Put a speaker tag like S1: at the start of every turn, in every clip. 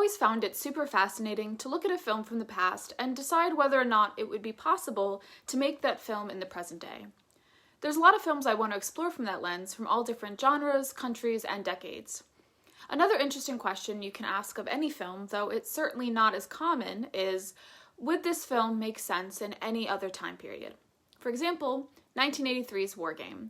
S1: always found it super fascinating to look at a film from the past and decide whether or not it would be possible to make that film in the present day. There's a lot of films I want to explore from that lens, from all different genres, countries, and decades. Another interesting question you can ask of any film, though it's certainly not as common, is, would this film make sense in any other time period? For example, 1983's War Game.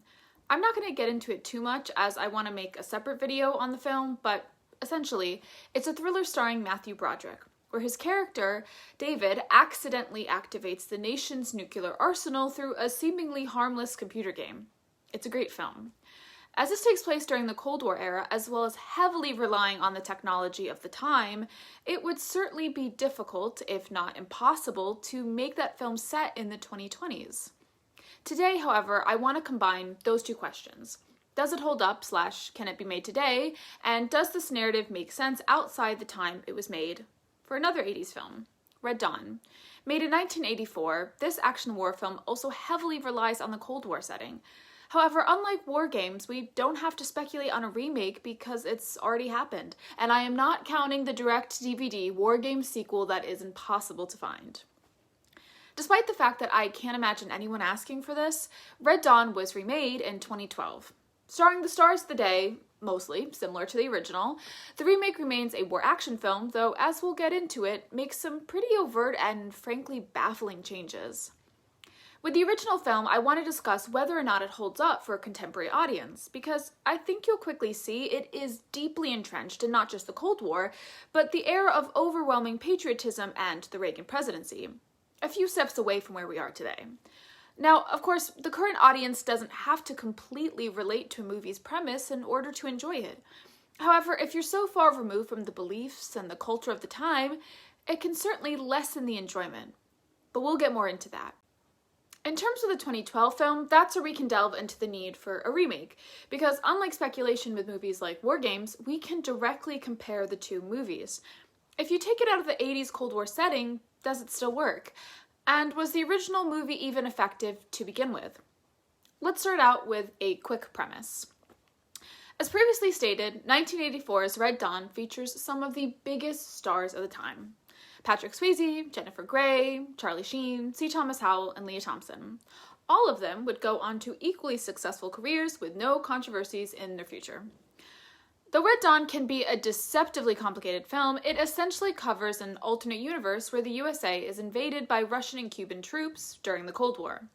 S1: I'm not going to get into it too much as I want to make a separate video on the film, but essentially, it's a thriller starring Matthew Broderick, where his character, David, accidentally activates the nation's nuclear arsenal through a seemingly harmless computer game. It's a great film. As this takes place during the Cold War era, as well as heavily relying on the technology of the time, it would certainly be difficult, if not impossible, to make that film set in the 2020s. Today, however, I want to combine those two questions. Does it hold up / can it be made today? And does this narrative make sense outside the time it was made? For another 80s film, Red Dawn. Made in 1984, this action war film also heavily relies on the Cold War setting. However, unlike War Games, we don't have to speculate on a remake because it's already happened, and I am not counting the direct DVD War Games sequel that is impossible to find. Despite the fact that I can't imagine anyone asking for this, Red Dawn was remade in 2012. Starring the stars of the day, mostly similar to the original, the remake remains a war action film, though as we'll get into it, makes some pretty overt and frankly baffling changes. With the original film, I want to discuss whether or not it holds up for a contemporary audience, because I think you'll quickly see it is deeply entrenched in not just the Cold War, but the era of overwhelming patriotism and the Reagan presidency, a few steps away from where we are today. Now, of course, the current audience doesn't have to completely relate to a movie's premise in order to enjoy it. However, if you're so far removed from the beliefs and the culture of the time, it can certainly lessen the enjoyment. But we'll get more into that. In terms of the 2012 film, that's where we can delve into the need for a remake, because unlike speculation with movies like War Games, we can directly compare the two movies. If you take it out of the 80s Cold War setting, does it still work? And was the original movie even effective to begin with? Let's start out with a quick premise. As previously stated, 1984's Red Dawn features some of the biggest stars of the time. Patrick Swayze, Jennifer Grey, Charlie Sheen, C. Thomas Howell, and Leah Thompson. All of them would go on to equally successful careers with no controversies in their future. Though Red Dawn can be a deceptively complicated film, it essentially covers an alternate universe where the USA is invaded by Russian and Cuban troops during the Cold War.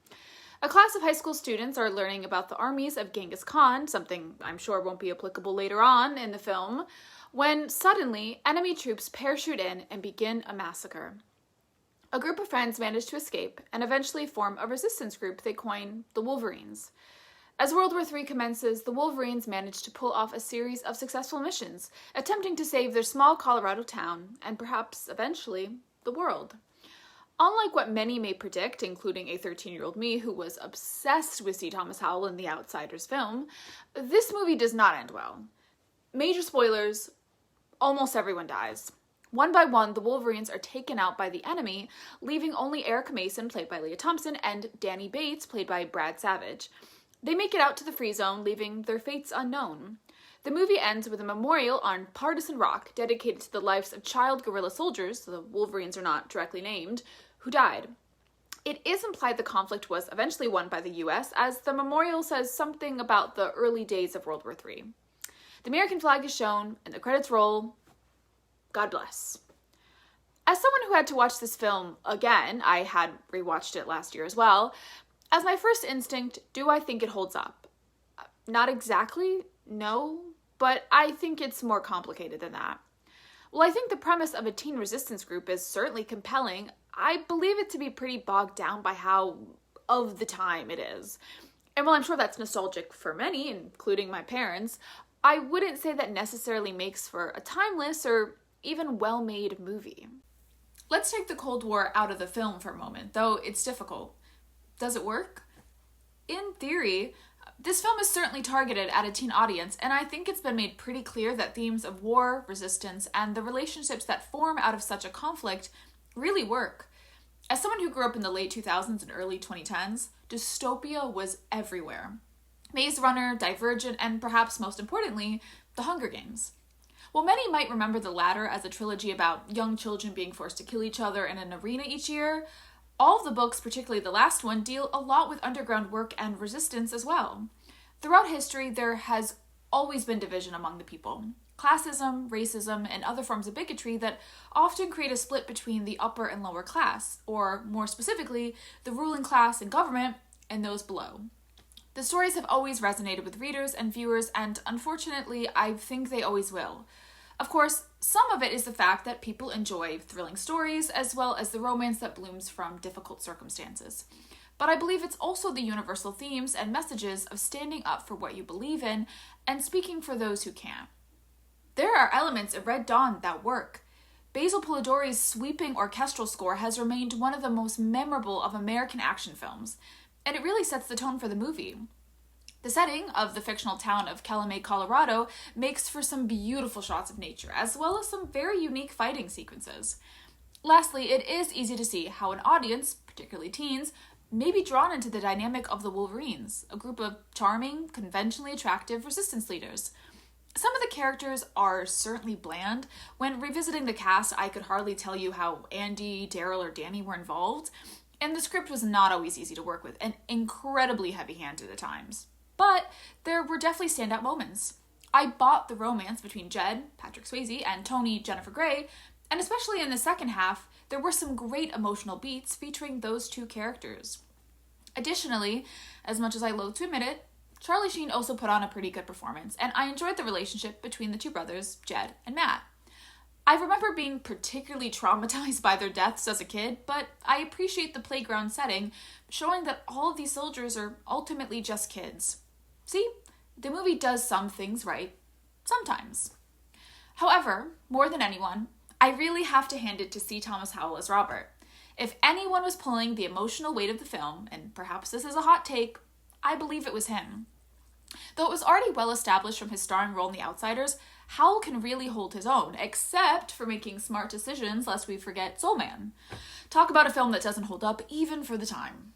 S1: A class of high school students are learning about the armies of Genghis Khan, something I'm sure won't be applicable later on in the film, when suddenly enemy troops parachute in and begin a massacre. A group of friends manage to escape and eventually form a resistance group they coin the Wolverines. As World War III commences, the Wolverines manage to pull off a series of successful missions, attempting to save their small Colorado town, and perhaps, eventually, the world. Unlike what many may predict, including a 13-year-old me who was obsessed with C. Thomas Howell in the Outsiders film, this movie does not end well. Major spoilers, almost everyone dies. One by one, the Wolverines are taken out by the enemy, leaving only Erica Mason, played by Leah Thompson, and Danny Bates, played by Brad Savage. They make it out to the free zone, leaving their fates unknown. The movie ends with a memorial on Partisan Rock dedicated to the lives of child guerrilla soldiers, so the Wolverines are not directly named, who died. It is implied the conflict was eventually won by the US, as the memorial says something about the early days of World War III. The American flag is shown, and the credits roll. God bless. As someone who had to watch this film again, I had rewatched it last year as well, as my first instinct, do I think it holds up? Not exactly, no, but I think it's more complicated than that. While I think the premise of a teen resistance group is certainly compelling, I believe it to be pretty bogged down by how of the time it is. And while I'm sure that's nostalgic for many, including my parents, I wouldn't say that necessarily makes for a timeless or even well-made movie. Let's take the Cold War out of the film for a moment, though it's difficult. Does it work? In theory, this film is certainly targeted at a teen audience, and I think it's been made pretty clear that themes of war, resistance, and the relationships that form out of such a conflict really work. As someone who grew up in the late 2000s and early 2010s, dystopia was everywhere. Maze Runner, Divergent, and perhaps most importantly, The Hunger Games. While many might remember the latter as a trilogy about young children being forced to kill each other in an arena each year, all of the books, particularly the last one, deal a lot with underground work and resistance as well. Throughout history, there has always been division among the people. Classism, racism, and other forms of bigotry that often create a split between the upper and lower class, or more specifically, the ruling class and government and those below. The stories have always resonated with readers and viewers, and unfortunately, I think they always will. Of course, some of it is the fact that people enjoy thrilling stories, as well as the romance that blooms from difficult circumstances. But I believe it's also the universal themes and messages of standing up for what you believe in and speaking for those who can't. There are elements of Red Dawn that work. Basil Polidori's sweeping orchestral score has remained one of the most memorable of American action films, and it really sets the tone for the movie. The setting of the fictional town of Calumet, Colorado, makes for some beautiful shots of nature, as well as some very unique fighting sequences. Lastly, it is easy to see how an audience, particularly teens, may be drawn into the dynamic of the Wolverines, a group of charming, conventionally attractive resistance leaders. Some of the characters are certainly bland. When revisiting the cast, I could hardly tell you how Andy, Daryl, or Danny were involved, and the script was not always easy to work with and incredibly heavy-handed at times. But there were definitely standout moments. I bought the romance between Jed, Patrick Swayze, and Tony, Jennifer Grey, and especially in the second half, there were some great emotional beats featuring those two characters. Additionally, as much as I loathe to admit it, Charlie Sheen also put on a pretty good performance, and I enjoyed the relationship between the two brothers, Jed and Matt. I remember being particularly traumatized by their deaths as a kid, but I appreciate the playground setting, showing that all of these soldiers are ultimately just kids. See, the movie does some things right, sometimes. However, more than anyone, I really have to hand it to C. Thomas Howell as Robert. If anyone was pulling the emotional weight of the film, and perhaps this is a hot take, I believe it was him. Though it was already well established from his starring role in The Outsiders, Howell can really hold his own, except for making smart decisions lest we forget Soul Man. Talk about a film that doesn't hold up even for the time.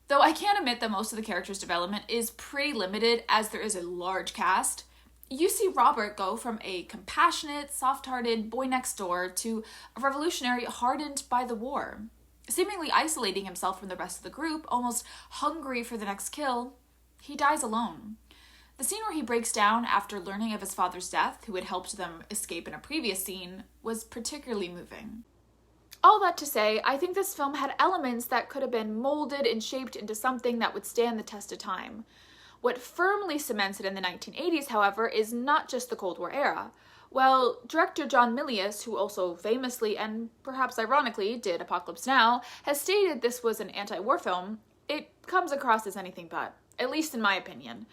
S1: Though I can admit that most of the characters' development is pretty limited as there is a large cast, you see Robert go from a compassionate, soft-hearted boy next door to a revolutionary hardened by the war. Seemingly isolating himself from the rest of the group, almost hungry for the next kill, he dies alone. The scene where he breaks down after learning of his father's death, who had helped them escape in a previous scene, was particularly moving. All that to say, I think this film had elements that could have been molded and shaped into something that would stand the test of time. What firmly cements it in the 1980s, however, is not just the Cold War era. Well, director John Milius, who also famously and perhaps ironically did Apocalypse Now, has stated this was an anti-war film. It comes across as anything but, at least in my opinion.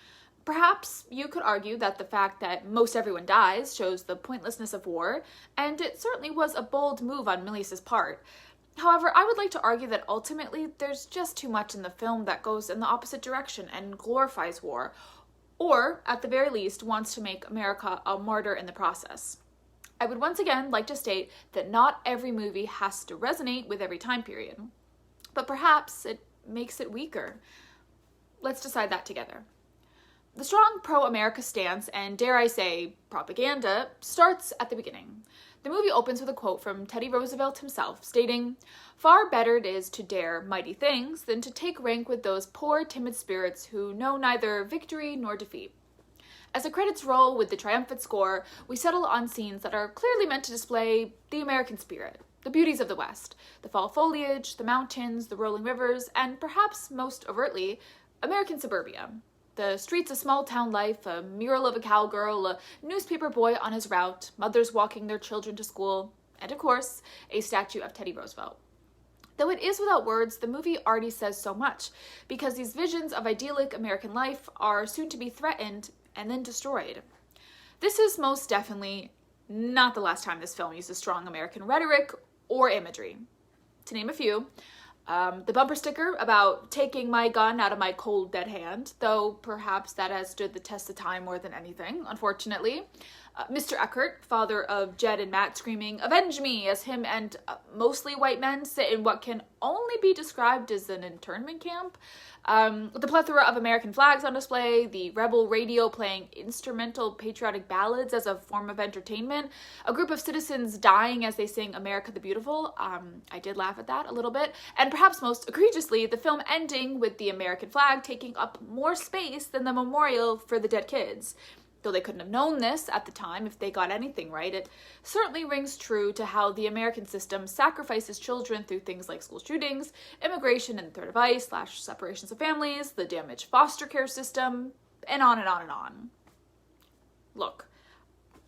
S1: Perhaps you could argue that the fact that most everyone dies shows the pointlessness of war, and it certainly was a bold move on Milius's part. However, I would like to argue that ultimately there's just too much in the film that goes in the opposite direction and glorifies war, or, at the very least, wants to make America a martyr in the process. I would once again like to state that not every movie has to resonate with every time period, but perhaps it makes it weaker. Let's decide that together. The strong pro-America stance, and dare I say, propaganda, starts at the beginning. The movie opens with a quote from Teddy Roosevelt himself, stating, "Far better it is to dare mighty things than to take rank with those poor, timid spirits who know neither victory nor defeat." As the credits roll with the triumphant score, we settle on scenes that are clearly meant to display the American spirit, the beauties of the West, the fall foliage, the mountains, the rolling rivers, and perhaps most overtly, American suburbia. The streets of small-town life, a mural of a cowgirl, a newspaper boy on his route, mothers walking their children to school, and of course, a statue of Teddy Roosevelt. Though it is without words, the movie already says so much, because these visions of idyllic American life are soon to be threatened and then destroyed. This is most definitely not the last time this film uses strong American rhetoric or imagery. To name a few, the bumper sticker about taking my gun out of my cold dead hand, though perhaps that has stood the test of time more than anything, unfortunately. Mr. Eckert, father of Jed and Matt, screaming, "Avenge me!" as him and mostly white men sit in what can only be described as an internment camp. The plethora of American flags on display, the rebel radio playing instrumental patriotic ballads as a form of entertainment, a group of citizens dying as they sing America the Beautiful. I did laugh at that a little bit. And perhaps most egregiously, the film ending with the American flag taking up more space than the memorial for the dead kids. Though they couldn't have known this at the time if they got anything right, it certainly rings true to how the American system sacrifices children through things like school shootings, immigration and the threat of ICE / separations of families, the damaged foster care system, and on and on and on. Look,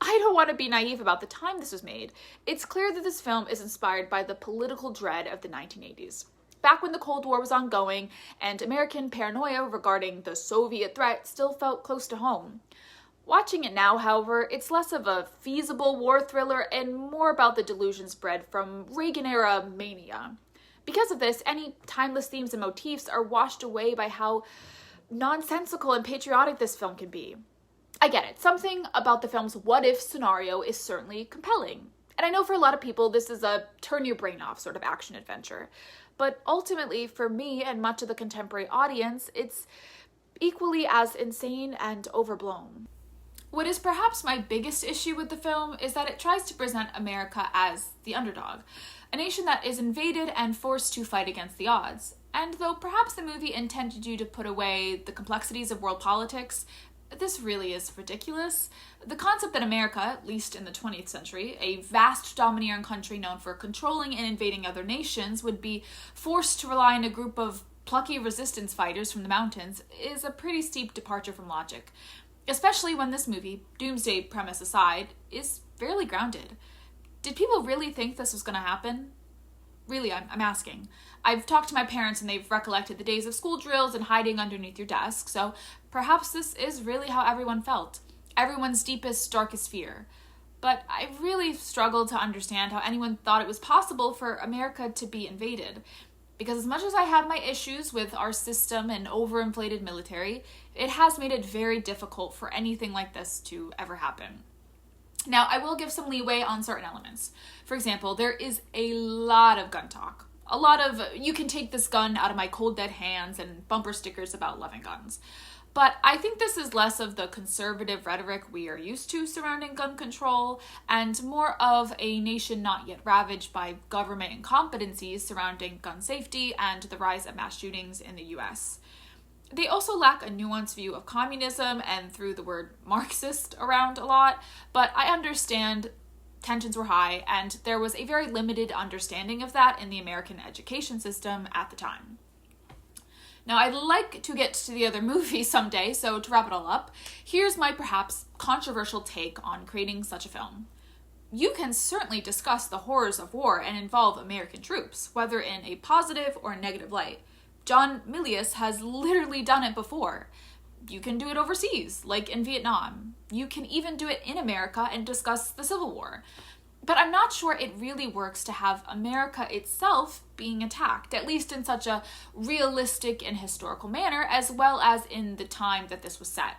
S1: I don't want to be naive about the time this was made. It's clear that this film is inspired by the political dread of the 1980s. Back when the Cold War was ongoing and American paranoia regarding the Soviet threat still felt close to home. Watching it now, however, it's less of a feasible war thriller and more about the delusions bred from Reagan-era mania. Because of this, any timeless themes and motifs are washed away by how nonsensical and patriotic this film can be. I get it. Something about the film's what-if scenario is certainly compelling. And I know for a lot of people, this is a turn-your-brain-off sort of action-adventure. But ultimately, for me and much of the contemporary audience, it's equally as insane and overblown. What is perhaps my biggest issue with the film is that it tries to present America as the underdog, a nation that is invaded and forced to fight against the odds. And though perhaps the movie intended you to put away the complexities of world politics, this really is ridiculous. The concept that America, at least in the 20th century, a vast domineering country known for controlling and invading other nations, would be forced to rely on a group of plucky resistance fighters from the mountains is a pretty steep departure from logic. Especially when this movie, doomsday premise aside, is fairly grounded. Did people really think this was going to happen? Really, I'm asking. I've talked to my parents and they've recollected the days of school drills and hiding underneath your desk, so perhaps this is really how everyone felt. Everyone's deepest, darkest fear. But I really struggled to understand how anyone thought it was possible for America to be invaded. Because as much as I have my issues with our system and overinflated military, it has made it very difficult for anything like this to ever happen. Now, I will give some leeway on certain elements. For example, there is a lot of gun talk. A lot of, "you can take this gun out of my cold dead hands," and bumper stickers about loving guns. But I think this is less of the conservative rhetoric we are used to surrounding gun control and more of a nation not yet ravaged by government incompetencies surrounding gun safety and the rise of mass shootings in the US. They also lack a nuanced view of communism and threw the word Marxist around a lot, but I understand tensions were high and there was a very limited understanding of that in the American education system at the time. Now, I'd like to get to the other movie someday, so to wrap it all up, here's my perhaps controversial take on creating such a film. You can certainly discuss the horrors of war and involve American troops, whether in a positive or negative light. John Milius has literally done it before. You can do it overseas, like in Vietnam. You can even do it in America and discuss the Civil War. But I'm not sure it really works to have America itself being attacked, at least in such a realistic and historical manner, as well as in the time that this was set.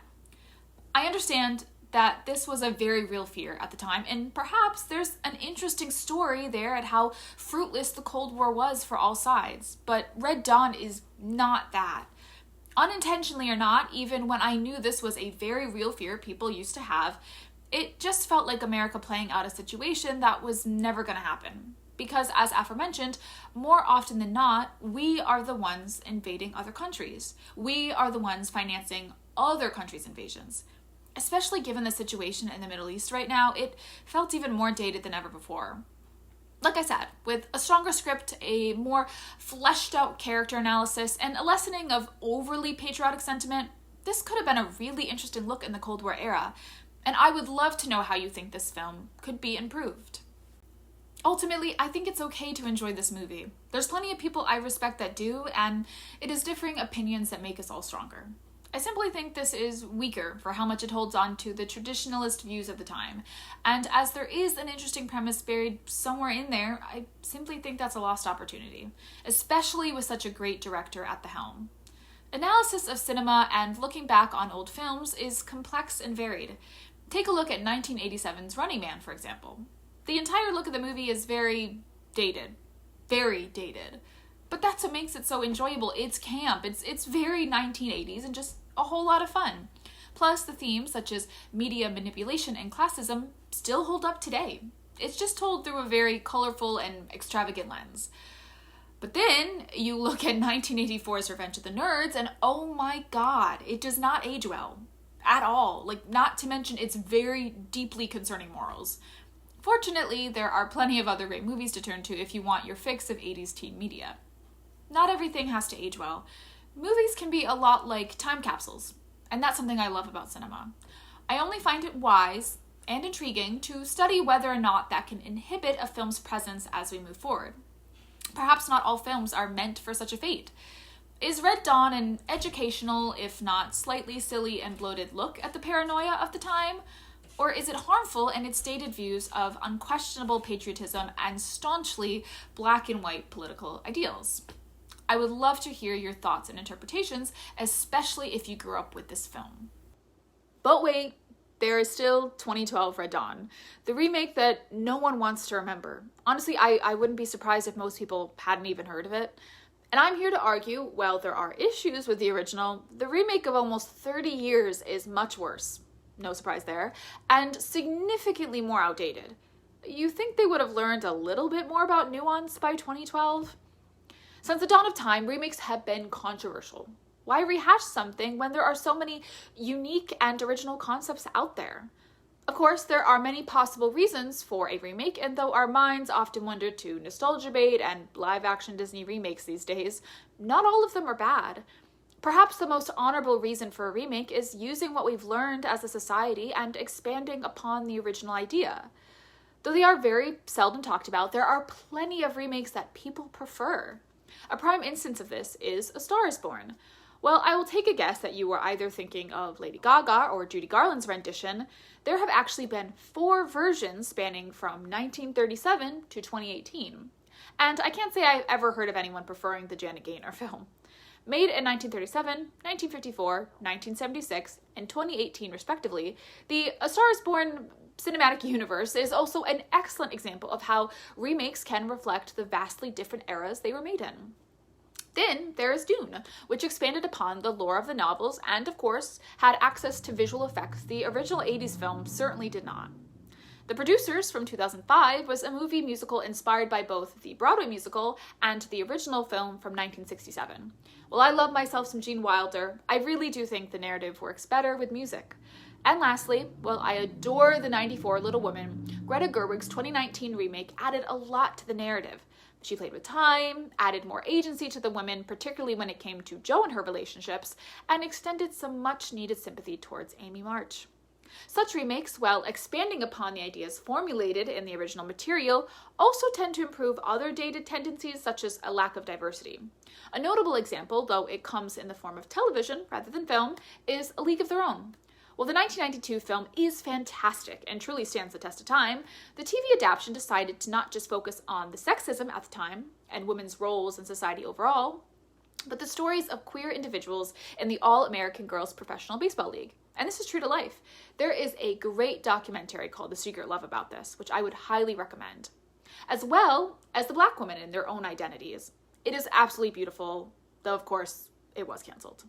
S1: I understand that this was a very real fear at the time, and perhaps there's an interesting story there at how fruitless the Cold War was for all sides, but Red Dawn is not that. Unintentionally or not, even when I knew this was a very real fear people used to have, it just felt like America playing out a situation that was never going to happen. Because, as aforementioned, more often than not, we are the ones invading other countries. We are the ones financing other countries' invasions. Especially given the situation in the Middle East right now, it felt even more dated than ever before. Like I said, with a stronger script, a more fleshed out character analysis, and a lessening of overly patriotic sentiment, this could have been a really interesting look in the Cold War era. And I would love to know how you think this film could be improved. Ultimately, I think it's okay to enjoy this movie. There's plenty of people I respect that do, and it is differing opinions that make us all stronger. I simply think this is weaker for how much it holds on to the traditionalist views of the time. And as there is an interesting premise buried somewhere in there, I simply think that's a lost opportunity, especially with such a great director at the helm. Analysis of cinema and looking back on old films is complex and varied. Take a look at 1987's Running Man, for example. The entire look of the movie is very dated. Very dated. But that's what makes it so enjoyable. It's camp. It's very 1980s and just a whole lot of fun. Plus, the themes such as media manipulation and classism still hold up today. It's just told through a very colorful and extravagant lens. But then you look at 1984's Revenge of the Nerds and oh my god, it does not age well. At all. Not to mention its very deeply concerning morals. Fortunately, there are plenty of other great movies to turn to if you want your fix of 80s teen media. Not everything has to age well. Movies can be a lot like time capsules, and that's something I love about cinema. I only find it wise and intriguing to study whether or not that can inhibit a film's presence as we move forward. Perhaps not all films are meant for such a fate. Is Red Dawn an educational, if not slightly silly and bloated look at the paranoia of the time? Or is it harmful in its stated views of unquestionable patriotism and staunchly black and white political ideals? I would love to hear your thoughts and interpretations, especially if you grew up with this film. But wait, there is still 2012 Red Dawn, the remake that no one wants to remember. Honestly, I wouldn't be surprised if most people hadn't even heard of it. And I'm here to argue, while there are issues with the original, the remake of almost 30 years is much worse. No surprise there. And significantly more outdated. You think they would have learned a little bit more about nuance by 2012? Since the dawn of time, remakes have been controversial. Why rehash something when there are so many unique and original concepts out there? Of course, there are many possible reasons for a remake, and though our minds often wander to nostalgia bait and live-action Disney remakes these days, not all of them are bad. Perhaps the most honorable reason for a remake is using what we've learned as a society and expanding upon the original idea. Though they are very seldom talked about, there are plenty of remakes that people prefer. A prime instance of this is A Star is Born. Well, I will take a guess that you were either thinking of Lady Gaga or Judy Garland's rendition. There have actually been 4 versions spanning from 1937 to 2018. And I can't say I've ever heard of anyone preferring the Janet Gaynor film. Made in 1937, 1954, 1976, and 2018 respectively, the A Star is Born cinematic universe is also an excellent example of how remakes can reflect the vastly different eras they were made in. Then there is Dune, which expanded upon the lore of the novels and, of course, had access to visual effects the original 80s film certainly did not. The Producers from 2005 was a movie musical inspired by both the Broadway musical and the original film from 1967. While I love myself some Gene Wilder, I really do think the narrative works better with music. And lastly, while I adore the 94 Little Women, Greta Gerwig's 2019 remake added a lot to the narrative. She played with time, added more agency to the women, particularly when it came to Jo and her relationships, and extended some much-needed sympathy towards Amy March. Such remakes, while expanding upon the ideas formulated in the original material, also tend to improve other dated tendencies such as a lack of diversity. A notable example, though it comes in the form of television rather than film, is A League of Their Own. While the 1992 film is fantastic and truly stands the test of time, the TV adaptation decided to not just focus on the sexism at the time and women's roles in society overall, but the stories of queer individuals in the All-American Girls Professional Baseball League. And this is true to life. There is a great documentary called The Secret Love about this, which I would highly recommend, as well as the Black women in their own identities. It is absolutely beautiful, though of course it was canceled.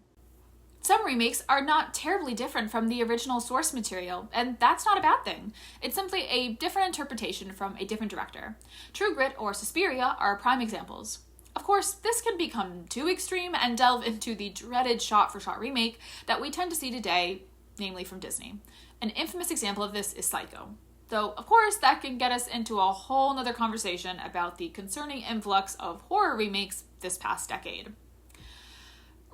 S1: Some remakes are not terribly different from the original source material, and that's not a bad thing. It's simply a different interpretation from a different director. True Grit or Suspiria are prime examples. Of course, this can become too extreme and delve into the dreaded shot-for-shot remake that we tend to see today, namely from Disney. An infamous example of this is Psycho. Though, of course, that can get us into a whole nother conversation about the concerning influx of horror remakes this past decade.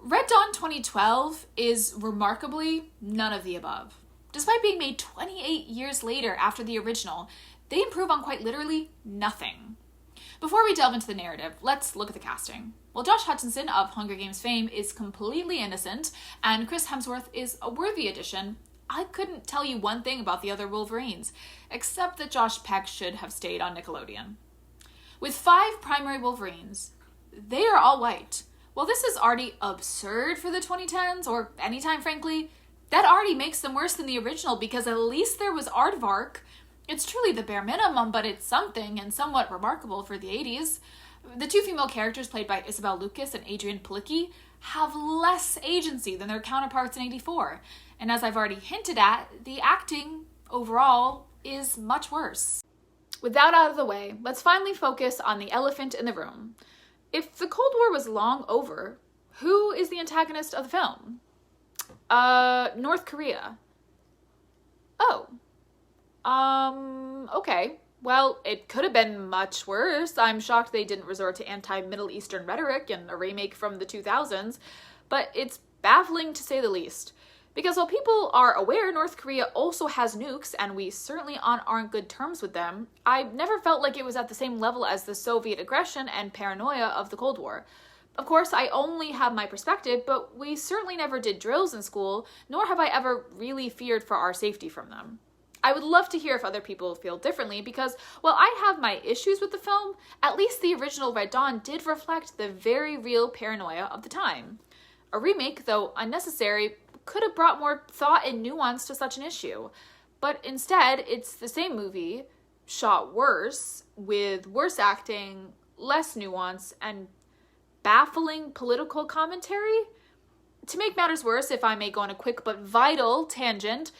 S1: Red Dawn 2012 is remarkably none of the above. Despite being made 28 years later after the original, they improve on quite literally nothing. Before we delve into the narrative, let's look at the casting. While Josh Hutcherson of Hunger Games fame is completely innocent, and Chris Hemsworth is a worthy addition, I couldn't tell you one thing about the other Wolverines, except that Josh Peck should have stayed on Nickelodeon. With 5 primary Wolverines, they are all white. While this is already absurd for the 2010s, or any time frankly, That already makes them worse than the original because at least there was aardvark. It's truly the bare minimum, but it's something and somewhat remarkable for the 80s. The two female characters played by Isabel Lucas and Adrienne Palicki have less agency than their counterparts in 84. And as I've already hinted at, the acting overall is much worse. With that out of the way, let's finally focus on the elephant in the room. If the Cold War was long over, who is the antagonist of the film? North Korea. Oh. Okay. Well, it could have been much worse. I'm shocked they didn't resort to anti-Middle Eastern rhetoric in a remake from the 2000s, but it's baffling to say the least. Because while people are aware North Korea also has nukes, and we certainly aren't on good terms with them, I never felt like it was at the same level as the Soviet aggression and paranoia of the Cold War. Of course, I only have my perspective, but we certainly never did drills in school, nor have I ever really feared for our safety from them. I would love to hear if other people feel differently because, while I have my issues with the film, at least the original Red Dawn did reflect the very real paranoia of the time. A remake, though unnecessary, could have brought more thought and nuance to such an issue. But instead, it's the same movie, shot worse, with worse acting, less nuance, and baffling political commentary. To make matters worse, if I may go on a quick but vital tangent,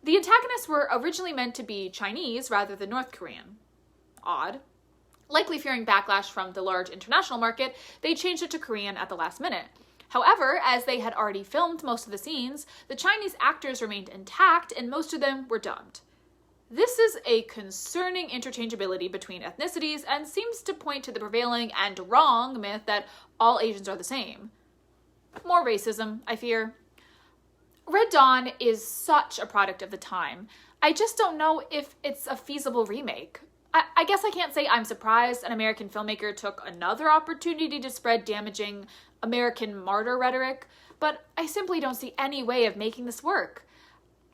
S1: the antagonists were originally meant to be Chinese rather than North Korean. Odd. Likely fearing backlash from the large international market, they changed it to Korean at the last minute. However, as they had already filmed most of the scenes, the Chinese actors remained intact and most of them were dubbed. This is a concerning interchangeability between ethnicities and seems to point to the prevailing and wrong myth that all Asians are the same. More racism, I fear. Red Dawn is such a product of the time. I just don't know if it's a feasible remake. I guess I can't say I'm surprised an American filmmaker took another opportunity to spread damaging American martyr rhetoric, but I simply don't see any way of making this work.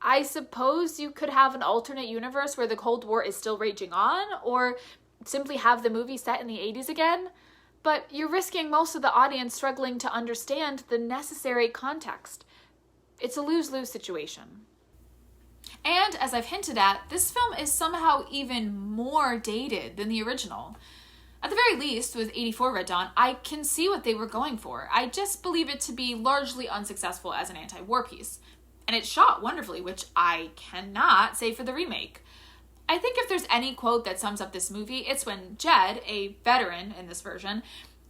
S1: I suppose you could have an alternate universe where the Cold War is still raging on, or simply have the movie set in the 80s again, but you're risking most of the audience struggling to understand the necessary context. It's a lose-lose situation. And, as I've hinted at, this film is somehow even more dated than the original. At the very least, with 84 Red Dawn, I can see what they were going for. I just believe it to be largely unsuccessful as an anti-war piece. And it's shot wonderfully, which I cannot say for the remake. I think if there's any quote that sums up this movie, it's when Jed, a veteran in this version,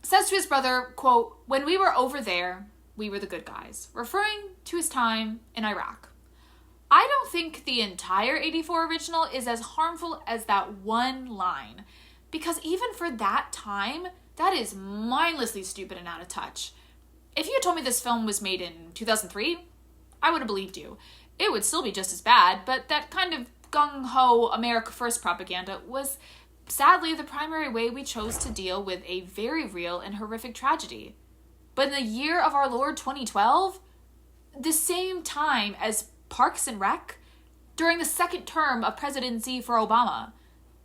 S1: says to his brother, quote, "When we were over there, we were the good guys," referring to his time in Iraq. I don't think the entire 84 original is as harmful as that one line, because even for that time, that is mindlessly stupid and out of touch. If you had told me this film was made in 2003, I would have believed you. It would still be just as bad, but that kind of gung-ho America First propaganda was sadly the primary way we chose to deal with a very real and horrific tragedy. But in the year of our Lord 2012, the same time as Parks and Rec, during the second term of presidency for Obama,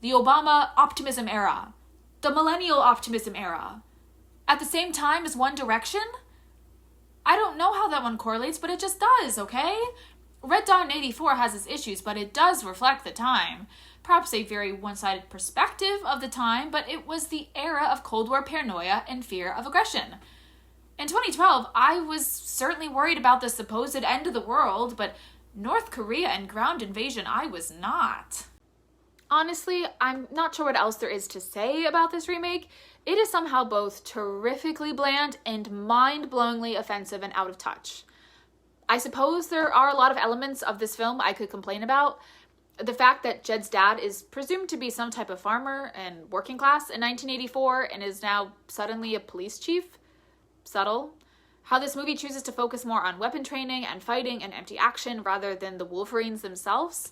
S1: the Obama optimism era, the millennial optimism era, at the same time as One Direction? I don't know how that one correlates, but it just does, okay? Red Dawn 84 has its issues, but it does reflect the time. Perhaps a very one-sided perspective of the time, but it was the era of Cold War paranoia and fear of aggression. In 2012, I was certainly worried about the supposed end of the world, but North Korea and ground invasion, I was not. Honestly, I'm not sure what else there is to say about this remake. It is somehow both terrifically bland and mind-blowingly offensive and out of touch. I suppose there are a lot of elements of this film I could complain about. The fact that Jed's dad is presumed to be some type of farmer and working class in 1984 and is now suddenly a police chief. Subtle. How this movie chooses to focus more on weapon training and fighting and empty action rather than the Wolverines themselves.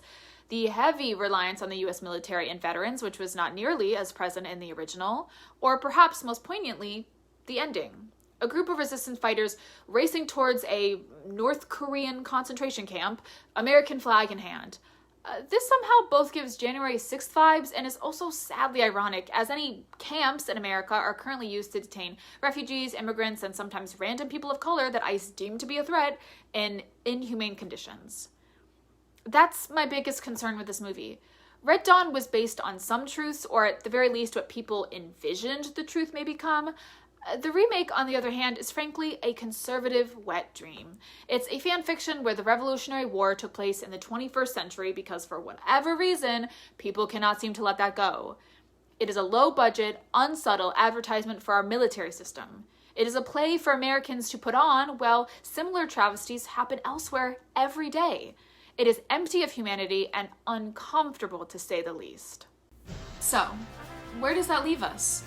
S1: The heavy reliance on the US military and veterans, which was not nearly as present in the original. Or perhaps most poignantly, the ending. A group of resistance fighters racing towards a North Korean concentration camp, American flag in hand. This somehow both gives January 6th vibes and is also sadly ironic, as any camps in America are currently used to detain refugees, immigrants, and sometimes random people of color that ICE deem to be a threat in inhumane conditions. That's my biggest concern with this movie. Red Dawn was based on some truths, or at the very least what people envisioned the truth may become. The remake, on the other hand, is frankly a conservative wet dream. It's a fan fiction where the Revolutionary War took place in the 21st century because for whatever reason, people cannot seem to let that go. It is a low-budget, unsubtle advertisement for our military system. It is a play for Americans to put on while similar travesties happen elsewhere every day. It is empty of humanity and uncomfortable, to say the least. So, where does that leave us?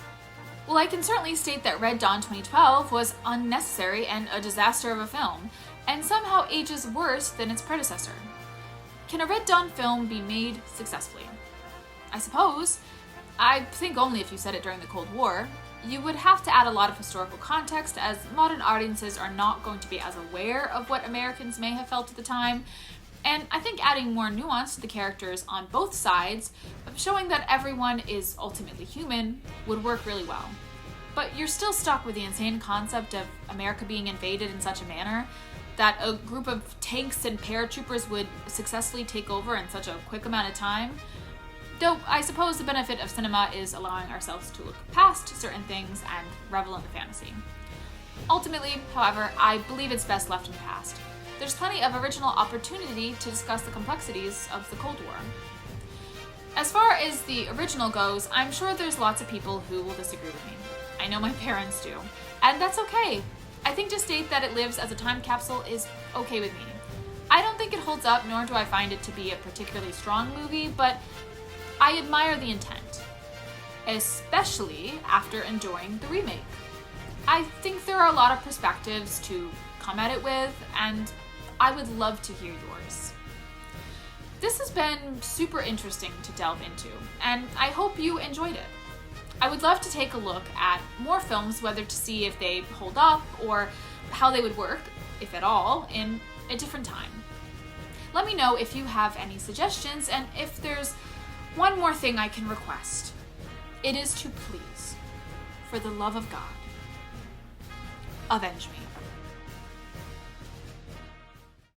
S1: Well, I can certainly state that Red Dawn 2012 was unnecessary and a disaster of a film, and somehow ages worse than its predecessor. Can a Red Dawn film be made successfully? I suppose. I think only if you set it during the Cold War. You would have to add a lot of historical context, as modern audiences are not going to be as aware of what Americans may have felt at the time. And I think adding more nuance to the characters on both sides, showing that everyone is ultimately human, would work really well. But you're still stuck with the insane concept of America being invaded in such a manner that a group of tanks and paratroopers would successfully take over in such a quick amount of time. Though I suppose the benefit of cinema is allowing ourselves to look past certain things and revel in the fantasy. Ultimately, however, I believe it's best left in the past. There's plenty of original opportunity to discuss the complexities of the Cold War. As far as the original goes, I'm sure there's lots of people who will disagree with me. I know my parents do, and that's okay. I think to state that it lives as a time capsule is okay with me. I don't think it holds up, nor do I find it to be a particularly strong movie, but I admire the intent, especially after enjoying the remake. I think there are a lot of perspectives to come at it with, and I would love to hear yours. This has been super interesting to delve into, and I hope you enjoyed it. I would love to take a look at more films, whether to see if they hold up or how they would work, if at all, in a different time. Let me know if you have any suggestions, and if there's one more thing I can request. It is to please, for the love of God, avenge me.